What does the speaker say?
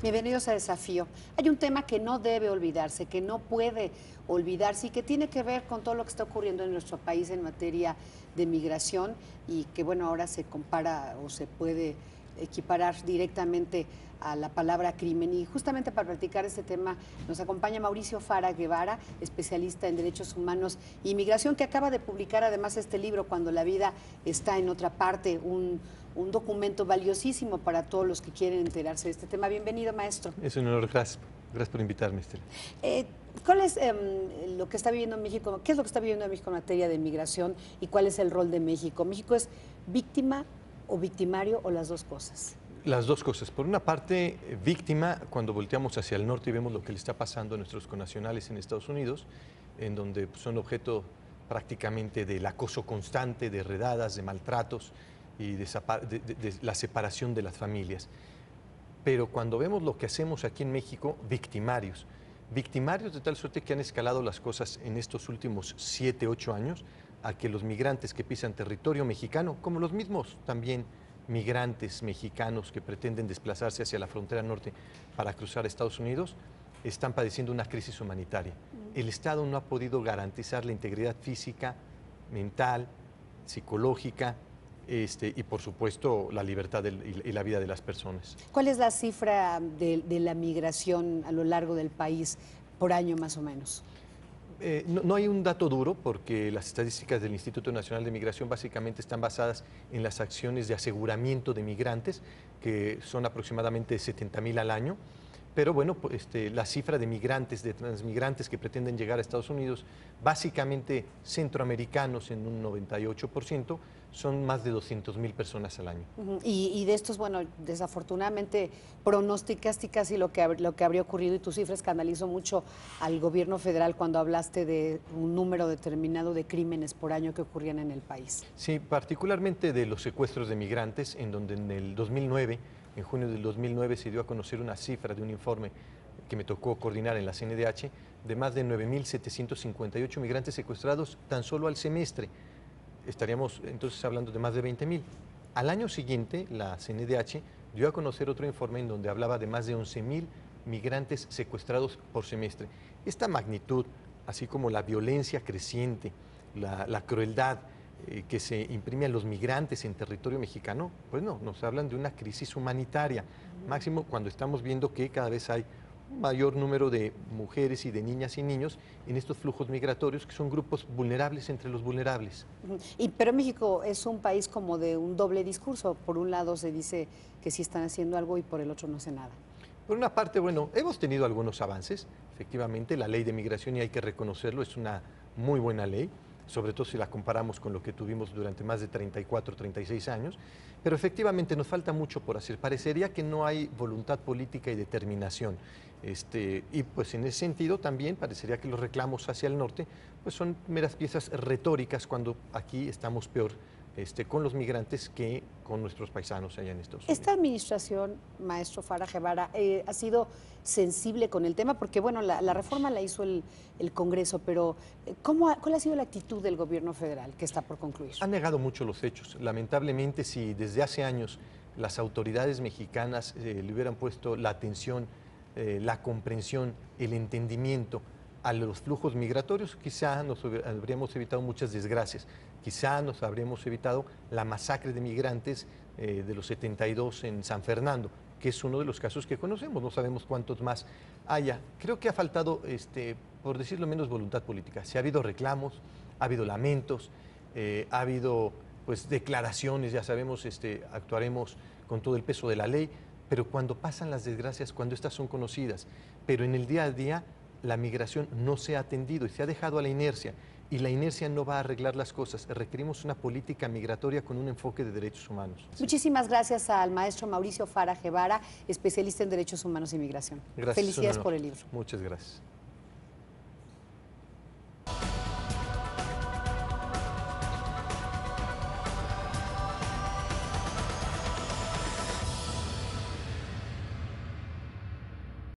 Bienvenidos a Desafío. Hay un tema que no debe olvidarse, que no puede olvidarse y que tiene que ver con todo lo que está ocurriendo en nuestro país en materia de migración y que, bueno, ahora se compara o se puede equiparar directamente a la palabra crimen. Y justamente para platicar este tema nos acompaña Mauricio Fara Guevara, especialista en derechos humanos y migración, que acaba de publicar además este libro, Cuando la vida está en otra parte, un documento valiosísimo para todos los que quieren enterarse de este tema. Bienvenido, maestro. Es un honor, gracias. Gracias por invitarme, Estela. ¿Cuál es lo que está viviendo México? ¿Qué es lo que está viviendo México en materia de migración y cuál es el rol de México? ¿México es víctima o victimario o las dos cosas? Las dos cosas. Por una parte, víctima, cuando volteamos hacia el norte y vemos lo que le está pasando a nuestros connacionales en Estados Unidos, en donde son objeto prácticamente del acoso constante, de redadas, de maltratos y de la separación de las familias. Pero cuando vemos lo que hacemos aquí en México, victimarios. Victimarios de tal suerte que han escalado las cosas en estos últimos 7, 8 años a que los migrantes que pisan territorio mexicano, como los mismos también migrantes mexicanos que pretenden desplazarse hacia la frontera norte para cruzar a Estados Unidos, están padeciendo una crisis humanitaria. El Estado no ha podido garantizar la integridad física, mental, psicológica, y por supuesto la libertad y la vida de las personas. ¿Cuál es la cifra de la migración a lo largo del país por año más o menos? No hay un dato duro porque las estadísticas del Instituto Nacional de Migración básicamente están basadas en las acciones de aseguramiento de migrantes, que son aproximadamente 70,000 al año. Pero bueno, la cifra de migrantes, de transmigrantes que pretenden llegar a Estados Unidos, básicamente centroamericanos en un 98%, son más de 200,000 personas al año. Y de estos, bueno, desafortunadamente pronosticaste casi lo que habría ocurrido y tu cifra escandalizó mucho al gobierno federal cuando hablaste de un número determinado de crímenes por año que ocurrían en el país. Sí, particularmente de los secuestros de migrantes, en donde en el 2009, en junio del 2009 se dio a conocer una cifra de un informe que me tocó coordinar en la CNDH de más de 9,758 migrantes secuestrados tan solo al semestre. Estaríamos entonces hablando de más de 20,000. Al año siguiente, la CNDH dio a conocer otro informe en donde hablaba de más de 11,000 migrantes secuestrados por semestre. Esta magnitud, así como la violencia creciente, la crueldad que se imprime a los migrantes en territorio mexicano, pues no, nos hablan de una crisis humanitaria, máximo cuando estamos viendo que cada vez hay un mayor número de mujeres y de niñas y niños en estos flujos migratorios que son grupos vulnerables entre los vulnerables. Pero México es un país como de un doble discurso. Por un lado se dice que sí están haciendo algo y por el otro no hace nada. Por una parte, bueno, hemos tenido algunos avances. Efectivamente, la ley de migración, y hay que reconocerlo, es una muy buena ley, sobre todo si la comparamos con lo que tuvimos durante más de 34, 36 años, pero efectivamente nos falta mucho por hacer. Parecería que no hay voluntad política y determinación. Y pues en ese sentido también parecería que los reclamos hacia el norte pues son meras piezas retóricas cuando aquí estamos peor con los migrantes que con nuestros paisanos allá en Estados Unidos. Esta administración, maestro Fara Guevara, ha sido sensible con el tema, porque bueno, la reforma la hizo el Congreso, pero ¿cuál ha sido la actitud del gobierno federal que está por concluir? Han negado mucho los hechos. Lamentablemente, si desde hace años las autoridades mexicanas le hubieran puesto la atención, la comprensión, el entendimiento a los flujos migratorios, quizá nos habríamos evitado muchas desgracias, quizá nos habríamos evitado la masacre de migrantes de los 72 en San Fernando, que es uno de los casos que conocemos, no sabemos cuántos más haya. Creo que ha faltado, por decirlo menos, voluntad política. Si ha habido reclamos, ha habido lamentos, ha habido pues declaraciones, ya sabemos, actuaremos con todo el peso de la ley, pero cuando pasan las desgracias, cuando estas son conocidas, pero en el día a día la migración no se ha atendido y se ha dejado a la inercia, y la inercia no va a arreglar las cosas. Requerimos una política migratoria con un enfoque de derechos humanos. Muchísimas gracias al maestro Mauricio Fara Guevara, especialista en derechos humanos y migración. Gracias, felicidades por el libro. Muchas gracias.